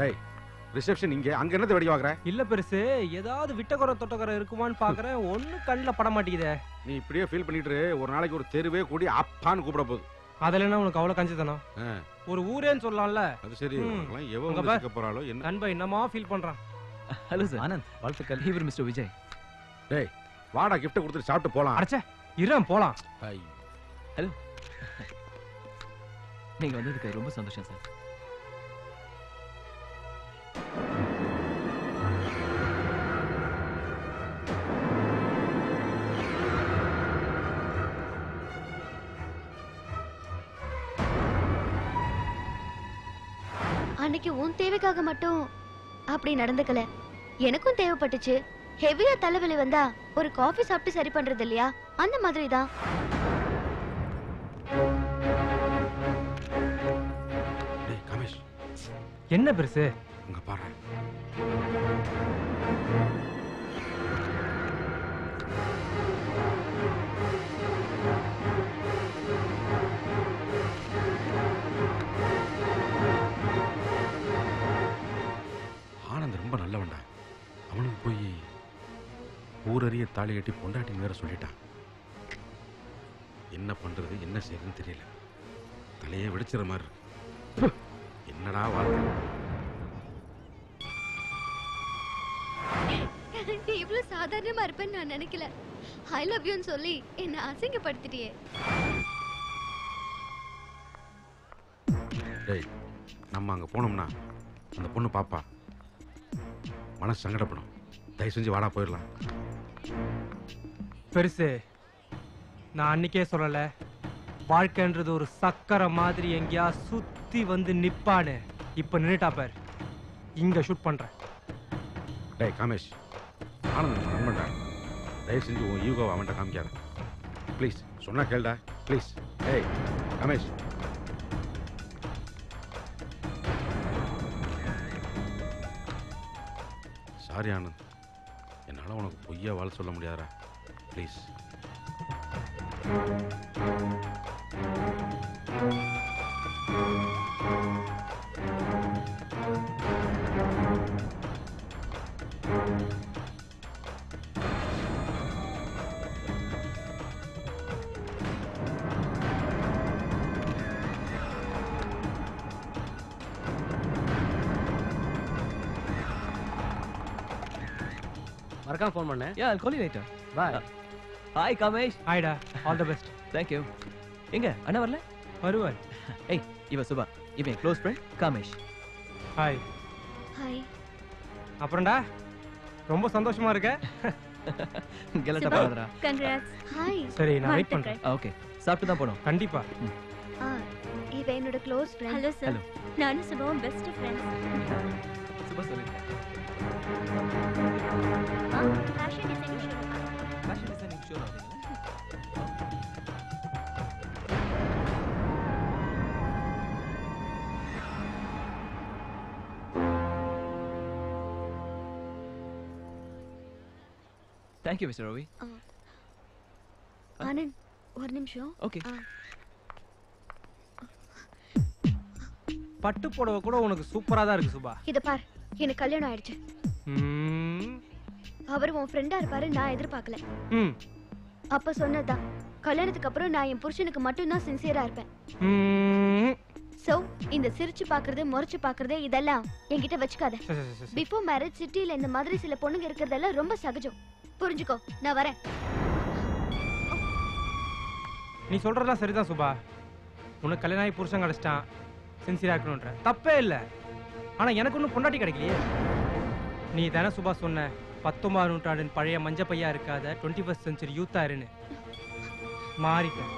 டேய் ரிசப்ஷன் இங்க அங்க என்னது வெடி வாங்குற? இல்ல பெருசு, ஏதாவது விட்டக்குறை தொட்டக்குறை இருக்குமான்னு பாக்குறேன். ஒன்னும் கண்ணில் பட மாட்டேங்குதே. நீ இப்படியே ஃபீல் பண்ணிட்டு ஒரு நாளைக்கு ஒரு தெருவே கூடி அப்பான்னு கூப்பிட போகுது. அதுல என்ன உனக்கு அவ்வளவு கஞ்சித்தனம்? ஒரு ஊரேன்னு சொல்லலாம்ல. அது சரி, எவங்க கேட்க போறாளோ என்ன நண்பா என்னமா ஃபீல் பண்றான். Hello sir. ஆனந்த் வாழ்த்துக்கள். இவர் மிஸ்டர் விஜய். டேய் வாடா கிஃப்ட் கொடுத்துட்டு சாப்பிட்டு போலாம். அடச்சே இறேன் போலாம். ஹலோ, நீங்க வந்ததுக்கு ரொம்ப சந்தோஷம் சார். அன்னைக்கு உன் தேவைக்காக மட்டும் அப்படி நடந்துக்கல, எனக்கும் தேவைப்பட்டுச்சு. ஹெவியா தலைவலி வந்தா ஒரு காஃபி சாப்பிட்டு சரி பண்றது இல்லையா, அந்த மாதிரி தான். டேய் கமேஷ், என்ன பெருசு? அங்க பாரு. ஆனந்த் ரொம்ப நல்லவன்டா. அவனுக்கு போய் ஊரறிய தாலி கட்டி பொண்டாட்டின்னு வேற சொல்லிட்டான். என்ன பண்றது என்ன செய்யறதுன்னு தெரியல. தலையே வெடிச்சிற மாதிரி இருக்கு. என்னடா வாழ்க்கை. நீ இவ்வளவு சாதாரணமா இருப்பேன்னு நான் நினைக்கல. ஐ லவ் யூன்னு சொல்லி என்ன அசிங்கப்படுத்திட்டியே. டேய் நம்ம அங்க போனோம்னா அந்த பொண்ணு பாப்பா மனசு சங்கடப்படும். தயவு செஞ்சு வாடா போயிடலாம். பெருசு, நான் அன்னைக்கே சொல்லல வாழ்க்கைன்றது ஒரு சக்கரை மாதிரி எங்கேயா சுத்தி வந்து நிப்பானு. இப்ப நின்னுட்டா பார், இங்க ஷூட் பண்றேன். டேய் காமேஷ், ஆனந்த் நண்பன்டா. தயவு செஞ்சு உன் ஈகோவை அவன்கிட்ட காமிக்காத ப்ளீஸ். சொன்னா கேளுடா ப்ளீஸ். டேய் காமேஷ். சாரி ஆனந்த், என்னால் உனக்கு பொய்யா வாழ சொல்ல முடியாதா ப்ளீஸ். மறக்காம ஃபோன் பண்ணேன். Yeah, I'll call you later. Bye. Hi Kamesh. ஹாய்டா, all the best. Thank you. எங்க அண்ணா வரல? வருவார். ஏய் இவ சுபா, இவன் close friend Kamesh. Hi. Hi. அப்புறம்டா ரொம்ப சந்தோஷமா இருக்க? கெலட்ட பாடறா. கங்க்ராட்ஸ். ஹாய். சரி நான் வெயிட் பண்றேன். ஓகே, சாப்பிட்டு தான் போறோம். கண்டிப்பா. இவ என்னோட க்ளோஸ் ஃப்ரெண்ட். Hello sir. நானும் சுபாவும் பெஸ்ட் ஃப்ரெண்ட்ஸ். சுபா சொல்லு. Fashion designing show. Fashion designing show வரீங்களா? Thank you, Mr. Ravi. Anand ஒரு நிமிஷம். Okay. பட்டு புடவை கூட உனக்கு சூப்பரா தான் இருக்கு சுபா. இத பார், எனக்கு கல்யாணம் ஆயிடுச்சு. அவர் உன் ஃப்ரெண்டா இருப்பாரு நான் எதிர்பார்க்கல. அப்ப சொன்னதான், கல்யாணத்துக்கு அப்புறம் நான் என் புருஷனுக்கு மட்டும் தான் சின்சியரா இருப்பேன். சோ இந்த சிரிச்சு பாக்குறது முறைச்சு பாக்குறது இதெல்லாம் என்கிட்ட வச்சுக்காத. பிஃபோர் மேரேஜ் சிட்டில இந்த மாதிரி சில பொண்ணுங்க இருக்கிறதெல்லாம் ரொம்ப சகஜம். புரிஞ்சுக்கோ, நான் வரேன். நீ சொல்றதெல்லாம் சரிதான் சுபா. உனக்கு கல்யாணம் ஆகி புருஷன் கிடைச்சிட்டான், சின்சியரா இருக்கணும்ன்ற தப்பே இல்லை. ஆனா எனக்கு ஒன்றும் பொண்டாட்டி கிடைக்கலையே. நீ தானே சுபா சொன்ன 19ஆம் நூற்றாண்டின் பழைய மஞ்ச பையா இருக்காத 21st செஞ்சுரி யூத்தா இருன்னு. மாறிட்டேன்.